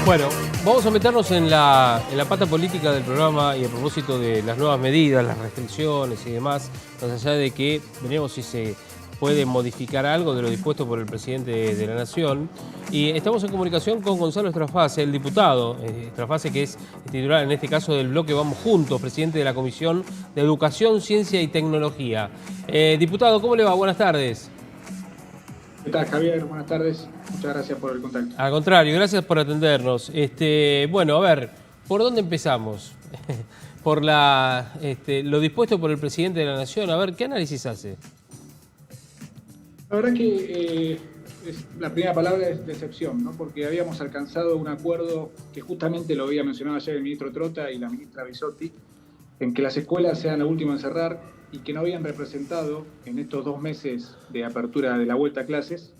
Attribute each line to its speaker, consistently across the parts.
Speaker 1: Bueno, vamos a meternos en la pata política del programa y a propósito de las nuevas medidas, las restricciones y demás, más allá de que veremos si se puede modificar algo de lo dispuesto por el presidente de la Nación. Y estamos en comunicación con Gonzalo Estrafase, el diputado Estrafase, que es titular en este caso del bloque Vamos Juntos, presidente de la Comisión de Educación, Ciencia y Tecnología. Diputado, ¿cómo le va? Buenas tardes.
Speaker 2: ¿Qué tal, Javier? Buenas tardes. Muchas gracias por el contacto.
Speaker 1: Al contrario, gracias por atendernos. Bueno, a ver, ¿por dónde empezamos? Por lo dispuesto por el presidente de la Nación. A ver, ¿qué análisis hace?
Speaker 2: La verdad que la primera palabra es decepción, ¿no? Porque habíamos alcanzado un acuerdo que justamente lo había mencionado ayer el ministro Trota y la ministra Bisotti, en que las escuelas sean la última en cerrar y que no habían representado en estos 2 meses de apertura de la vuelta a clases,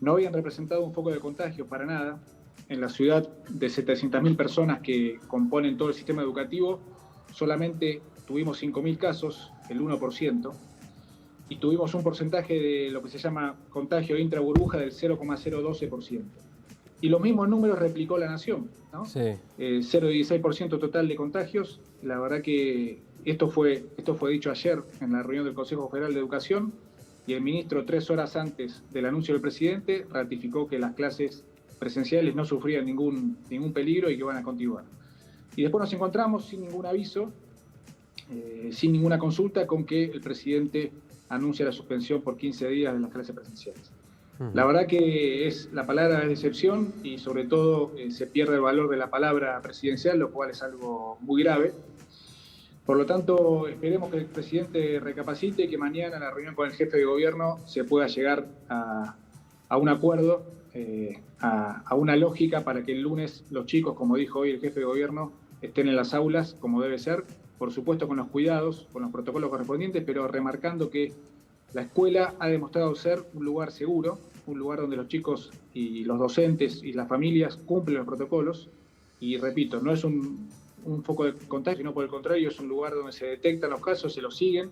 Speaker 2: no habían representado un foco de contagio para nada. En la ciudad de 700.000 personas que componen todo el sistema educativo, solamente tuvimos 5.000 casos, el 1%, y tuvimos un porcentaje de lo que se llama contagio intraburbuja del 0,012%. Y los mismos números replicó la Nación, ¿no?
Speaker 1: Sí.
Speaker 2: 0,16% total de contagios. La verdad que esto fue dicho ayer en la reunión del Consejo Federal de Educación, y el ministro 3 horas antes del anuncio del presidente ratificó que las clases presenciales no sufrían ningún peligro y que van a continuar. Y después nos encontramos sin ningún aviso, sin ninguna consulta, con que el presidente anuncia la suspensión por 15 días de las clases presenciales. La verdad que la palabra es decepción y sobre todo se pierde el valor de la palabra presidencial, lo cual es algo muy grave. Por lo tanto, esperemos que el presidente recapacite y que mañana en la reunión con el jefe de gobierno se pueda llegar a un acuerdo, a una lógica para que el lunes los chicos, como dijo hoy el jefe de gobierno, estén en las aulas como debe ser, por supuesto con los cuidados, con los protocolos correspondientes, pero remarcando que la escuela ha demostrado ser un lugar seguro, un lugar donde los chicos y los docentes y las familias cumplen los protocolos. Y repito, no es un foco de contagio, sino por el contrario, es un lugar donde se detectan los casos, se los siguen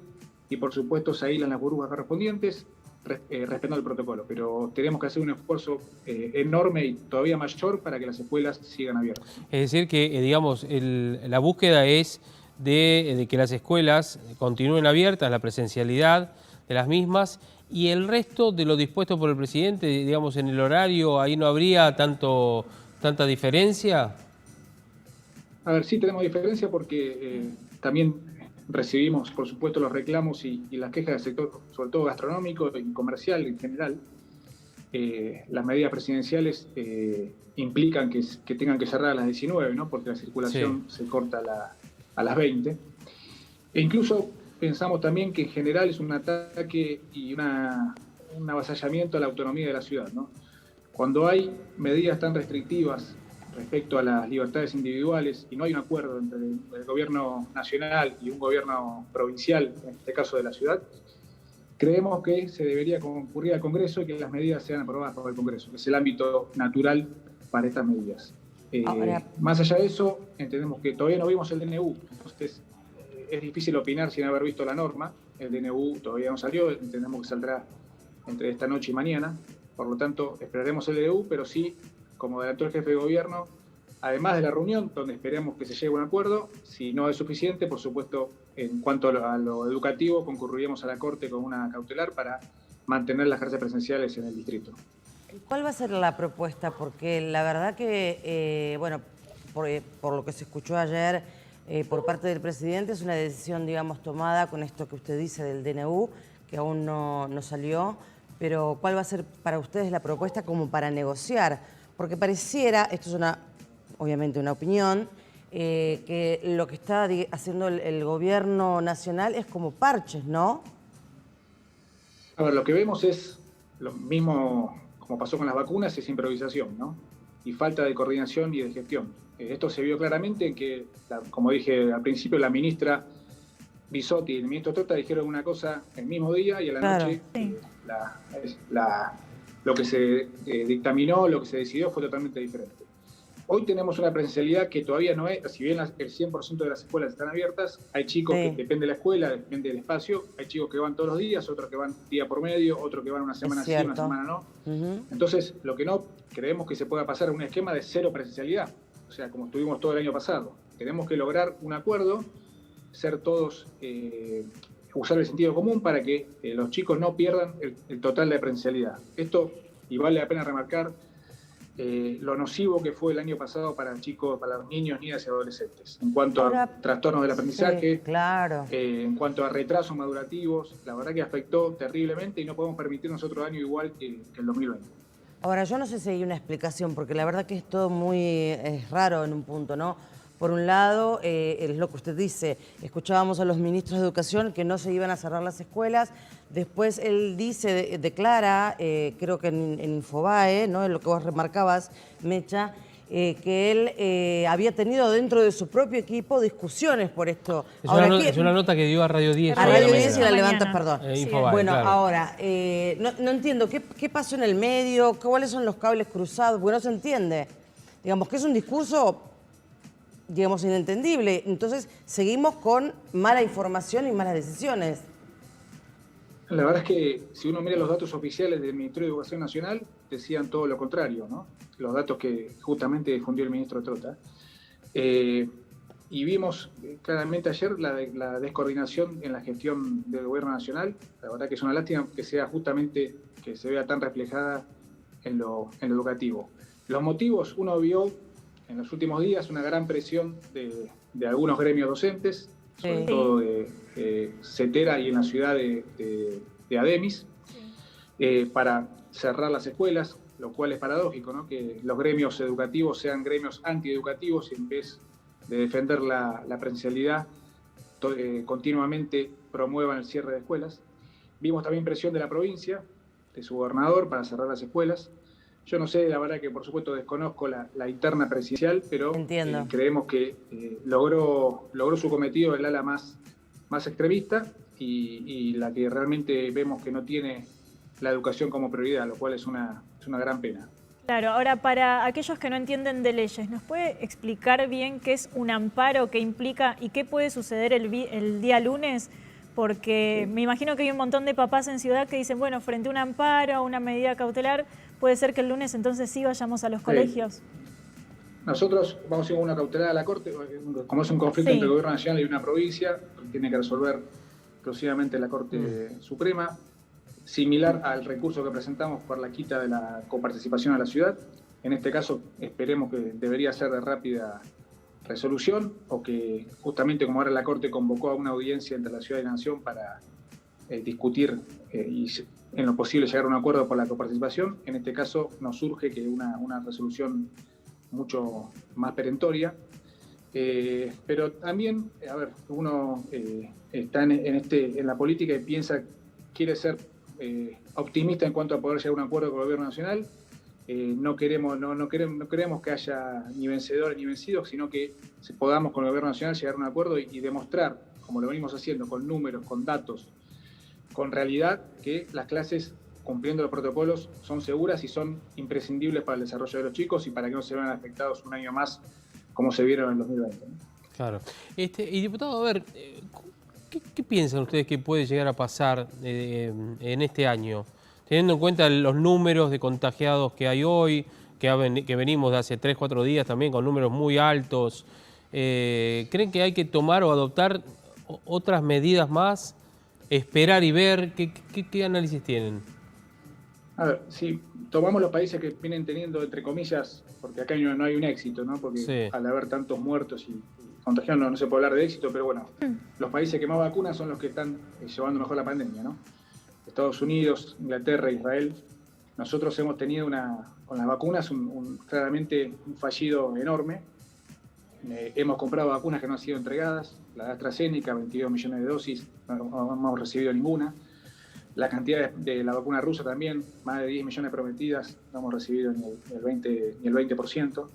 Speaker 2: y por supuesto se aíslan las burbujas correspondientes, respetando el protocolo. Pero tenemos que hacer un esfuerzo enorme y todavía mayor para que las escuelas sigan abiertas.
Speaker 1: Es decir que, digamos, la búsqueda es de que las escuelas continúen abiertas, la presencialidad de las mismas, y el resto de lo dispuesto por el presidente, digamos, en el horario, ahí no habría tanta diferencia.
Speaker 2: A ver, sí tenemos diferencia porque también recibimos, por supuesto, los reclamos y las quejas del sector, sobre todo gastronómico y comercial en general. Las medidas presidenciales implican que tengan que cerrar a las 19, ¿no? Porque la circulación se corta a las 20. E incluso pensamos también que en general es un ataque y un avasallamiento a la autonomía de la ciudad, ¿no? Cuando hay medidas tan restrictivas respecto a las libertades individuales y no hay un acuerdo entre el gobierno nacional y un gobierno provincial, en este caso de la ciudad, creemos que se debería concurrir al Congreso y que las medidas sean aprobadas por el Congreso, que es el ámbito natural para estas medidas. Más allá de eso, entendemos que todavía no vimos el DNU, entonces es difícil opinar sin haber visto la norma. El DNU todavía no salió, entendemos que saldrá entre esta noche y mañana, por lo tanto esperaremos el DNU, pero sí, como adelantó el jefe de gobierno, además de la reunión, donde esperemos que se llegue a un acuerdo, si no es suficiente, por supuesto, en cuanto a lo educativo, concurriremos a la Corte con una cautelar para mantener las clases presenciales en el distrito.
Speaker 3: ¿Cuál va a ser la propuesta? Porque la verdad que, bueno, por lo que se escuchó ayer por parte del presidente, es una decisión, digamos, tomada con esto que usted dice del DNU, que aún no salió, pero ¿cuál va a ser para ustedes la propuesta como para negociar? Porque pareciera, esto es obviamente una opinión, que lo que está haciendo el gobierno nacional es como parches, ¿no?
Speaker 2: A ver, lo que vemos es lo mismo, como pasó con las vacunas, es improvisación, ¿no? Y falta de coordinación y de gestión. Esto se vio claramente en que, como dije al principio, la ministra Bisotti y el ministro Trota dijeron una cosa el mismo día y a la noche lo que se dictaminó, lo que se decidió fue totalmente diferente. Hoy tenemos una presencialidad que todavía no es, si bien el 100% de las escuelas están abiertas, hay chicos que depende de la escuela, depende del espacio, hay chicos que van todos los días, otros que van día por medio, otros que van una semana sí, una semana no. Entonces, lo que no creemos que se pueda pasar es un esquema de cero presencialidad, o sea, como estuvimos todo el año pasado. Tenemos que lograr un acuerdo, ser todos, usar el sentido común para que los chicos no pierdan el total de presencialidad. Esto, y vale la pena remarcar, lo nocivo que fue el año pasado para chicos, para los niños, niñas y adolescentes, en cuanto a trastornos del aprendizaje,
Speaker 3: sí, claro.
Speaker 2: En cuanto a retrasos madurativos, la verdad que afectó terriblemente y no podemos permitirnos otro año igual que el 2020.
Speaker 3: Ahora, yo no sé si hay una explicación, porque la verdad que es todo muy raro en un punto, ¿no? Por un lado, es lo que usted dice, escuchábamos a los ministros de Educación que no se iban a cerrar las escuelas, después él dice, declara, creo que en Infobae, ¿no? En lo que vos remarcabas, Mecha, que él había tenido dentro de su propio equipo discusiones por esto.
Speaker 1: Es una nota que dio a Radio 10.
Speaker 3: A Radio 10 y la Levanta, perdón.
Speaker 1: Infobae,
Speaker 3: bueno,
Speaker 1: claro.
Speaker 3: Ahora, no entiendo, ¿qué pasó en el medio? ¿Cuáles son los cables cruzados? Porque no se entiende. Digamos que es un discurso, digamos, inentendible. Entonces, seguimos con mala información y malas decisiones.
Speaker 2: La verdad es que si uno mira los datos oficiales del Ministerio de Educación Nacional, decían todo lo contrario, ¿no? Los datos que justamente difundió el ministro Trota. Y vimos claramente ayer la descoordinación en la gestión del gobierno nacional. La verdad que es una lástima que sea justamente, que se vea tan reflejada en lo educativo. Los motivos, uno vio en los últimos días una gran presión de algunos gremios docentes, sobre todo de CETERA y en la ciudad de Ademis, para cerrar las escuelas, lo cual es paradójico, ¿no? Que los gremios educativos sean gremios antieducativos y en vez de defender la presencialidad, continuamente promuevan el cierre de escuelas. Vimos también presión de la provincia, de su gobernador, para cerrar las escuelas. Yo no sé, la verdad que por supuesto desconozco la interna presidencial, pero creemos que logró su cometido el ala más extremista y la que realmente vemos que no tiene la educación como prioridad, lo cual es una gran pena.
Speaker 4: Claro, ahora para aquellos que no entienden de leyes, ¿nos puede explicar bien qué es un amparo, qué implica y qué puede suceder el día lunes? Porque me imagino que hay un montón de papás en Ciudad que dicen, bueno, frente a un amparo, a una medida cautelar, puede ser que el lunes entonces sí vayamos a los colegios.
Speaker 2: Nosotros vamos a ir a una cautelar a la Corte, como es un conflicto entre el Gobierno Nacional y una provincia, tiene que resolver exclusivamente la Corte Suprema, similar al recurso que presentamos por la quita de la coparticipación a la ciudad. En este caso esperemos que debería ser de rápida resolución o que justamente como ahora la Corte convocó a una audiencia entre la ciudad y la nación para discutir y en lo posible llegar a un acuerdo por la coparticipación. En este caso nos surge que una resolución mucho más perentoria, pero también, a ver, uno está en la política y quiere ser optimista en cuanto a poder llegar a un acuerdo con el Gobierno Nacional. No queremos que haya ni vencedores ni vencidos, sino que podamos con el Gobierno Nacional llegar a un acuerdo y demostrar, como lo venimos haciendo, con números, con datos, con realidad, que las clases, cumpliendo los protocolos, son seguras y son imprescindibles para el desarrollo de los chicos y para que no se vean afectados un año más como se vieron en el 2020. ¿no?
Speaker 1: Claro. Y diputado, a ver, ¿qué piensan ustedes que puede llegar a pasar en este año? Teniendo en cuenta los números de contagiados que hay hoy, que venimos de hace 3, 4 días también con números muy altos, ¿creen que hay que tomar o adoptar otras medidas más? ¿Esperar y ver? ¿Qué análisis tienen?
Speaker 2: A ver, si tomamos los países que vienen teniendo, entre comillas, porque acá no hay un éxito, ¿no? Porque al haber tantos muertos y contagiados no se puede hablar de éxito, pero bueno, los países que más vacunan son los que están llevando mejor la pandemia, ¿no? Estados Unidos, Inglaterra, Israel. Nosotros hemos tenido con las vacunas claramente un fallido enorme. Hemos comprado vacunas que no han sido entregadas. La AstraZeneca, 22 millones de dosis, no hemos recibido ninguna. La cantidad de la vacuna rusa también, más de 10 millones prometidas, no hemos recibido ni el 20%.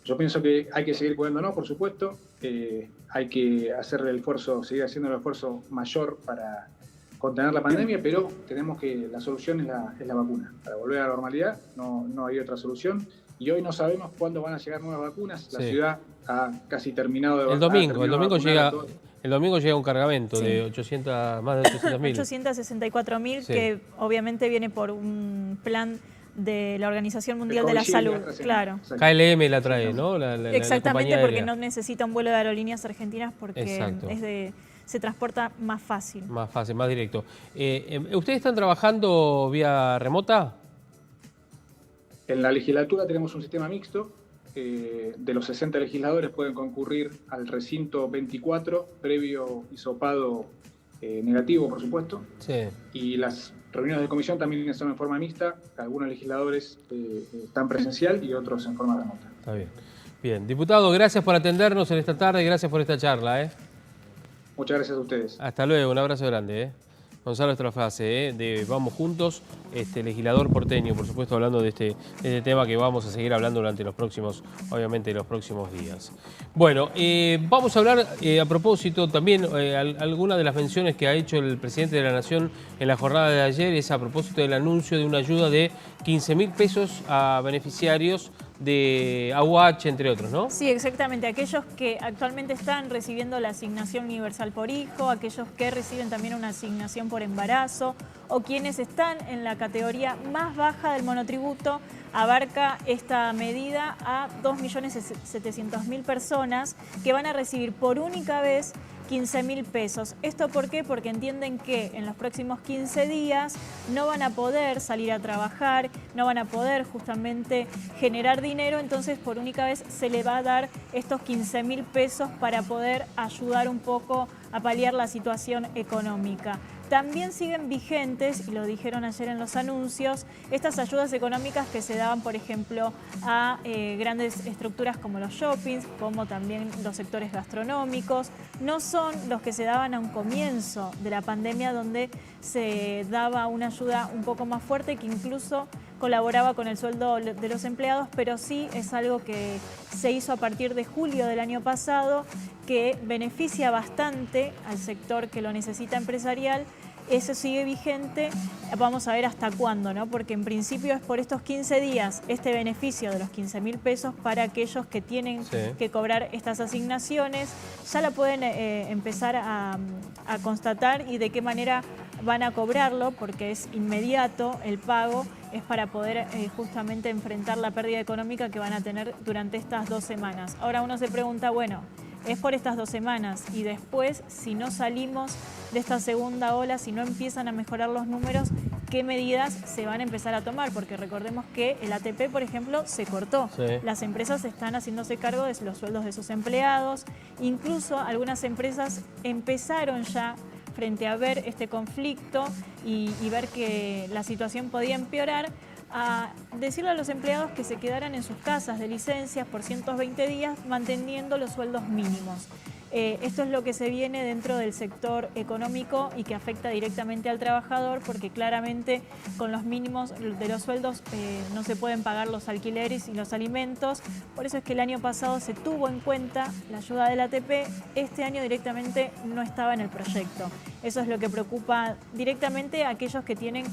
Speaker 2: Yo pienso que hay que seguir cuidándonos, por supuesto. Hay que hacer seguir haciendo el esfuerzo mayor contener la pandemia, pero tenemos que la solución es la vacuna. Para volver a la normalidad no hay otra solución. Y hoy no sabemos cuándo van a llegar nuevas vacunas. La ciudad ha casi terminado de vacunar.
Speaker 1: El domingo llega un cargamento de más de 800.000.
Speaker 4: 864.000, que obviamente viene por un plan de la Organización Mundial de la Salud. Claro.
Speaker 1: KLM la trae, ¿no?
Speaker 4: Exactamente, porque no necesita un vuelo de Aerolíneas Argentinas porque se transporta más fácil.
Speaker 1: Más fácil, más directo. ¿Ustedes están trabajando vía remota?
Speaker 2: En la legislatura tenemos un sistema mixto. De los 60 legisladores pueden concurrir al recinto 24, previo hisopado negativo, por supuesto.
Speaker 1: Sí.
Speaker 2: Y las reuniones de comisión también son en forma mixta. Algunos legisladores están presencial y otros en forma remota.
Speaker 1: Está bien. Bien. Diputado, gracias por atendernos en esta tarde y gracias por esta charla.
Speaker 2: Muchas gracias a ustedes.
Speaker 1: Hasta luego, un abrazo grande. Gonzalo Estrafase, de Vamos Juntos, legislador porteño, por supuesto, hablando de este tema que vamos a seguir hablando durante los próximos días. Bueno, vamos a hablar a propósito también, alguna de las menciones que ha hecho el presidente de la Nación en la jornada de ayer es a propósito del anuncio de una ayuda de 15.000 pesos a beneficiarios de AUH, entre otros, ¿no?
Speaker 4: Sí, exactamente. Aquellos que actualmente están recibiendo la asignación universal por hijo, aquellos que reciben también una asignación por embarazo o quienes están en la categoría más baja del monotributo, abarca esta medida a 2.700.000 personas que van a recibir por única vez 15.000 pesos. ¿Esto por qué? Porque entienden que en los próximos 15 días no van a poder salir a trabajar, no van a poder justamente generar dinero, entonces por única vez se le va a dar estos 15.000 pesos para poder ayudar un poco a paliar la situación económica. También siguen vigentes, y lo dijeron ayer en los anuncios, estas ayudas económicas que se daban, por ejemplo, a grandes estructuras como los shoppings, como también los sectores gastronómicos. No son los que se daban a un comienzo de la pandemia, donde se daba una ayuda un poco más fuerte, que incluso colaboraba con el sueldo de los empleados, pero sí es algo que se hizo a partir de julio del año pasado, que beneficia bastante al sector que lo necesita empresarial. Eso sigue vigente, vamos a ver hasta cuándo, ¿no? Porque en principio es por estos 15 días este beneficio de los 15.000 pesos para aquellos que tienen que cobrar estas asignaciones. Ya la pueden empezar a constatar y de qué manera van a cobrarlo, porque es inmediato el pago, es para poder justamente enfrentar la pérdida económica que van a tener durante estas 2 semanas. Ahora uno se pregunta, bueno, es por estas 2 semanas y después, si no salimos de esta segunda ola, si no empiezan a mejorar los números, ¿qué medidas se van a empezar a tomar? Porque recordemos que el ATP, por ejemplo, se cortó. Las empresas están haciéndose cargo de los sueldos de sus empleados. Incluso algunas empresas empezaron ya, frente a ver este conflicto y ver que la situación podía empeorar, a decirle a los empleados que se quedaran en sus casas de licencias por 120 días manteniendo los sueldos mínimos. Esto es lo que se viene dentro del sector económico y que afecta directamente al trabajador, porque claramente con los mínimos de los sueldos no se pueden pagar los alquileres y los alimentos. Por eso es que el año pasado se tuvo en cuenta la ayuda del ATP, este año directamente no estaba en el proyecto. Eso es lo que preocupa directamente a aquellos que tienen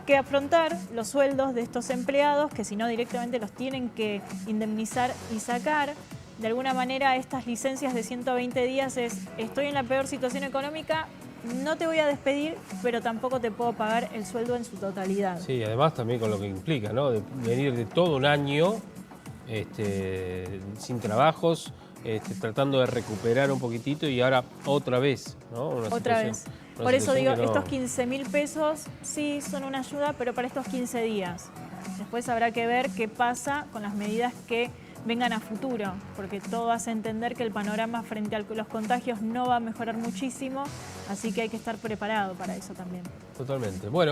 Speaker 4: que afrontar los sueldos de estos empleados, que si no directamente los tienen que indemnizar y sacar. De alguna manera estas licencias de 120 días es: estoy en la peor situación económica, no te voy a despedir, pero tampoco te puedo pagar el sueldo en su totalidad.
Speaker 1: Sí, además también con lo que implica, ¿no? De venir de todo un año sin trabajos, tratando de recuperar un poquitito y ahora otra vez, ¿no?
Speaker 4: Otra vez. Por eso digo, estos 15.000 pesos sí son una ayuda, pero para estos 15 días. Después habrá que ver qué pasa con las medidas que vengan a futuro, porque todo hace entender que el panorama frente a los contagios no va a mejorar muchísimo, así que hay que estar preparado para eso también.
Speaker 1: Totalmente. Bueno.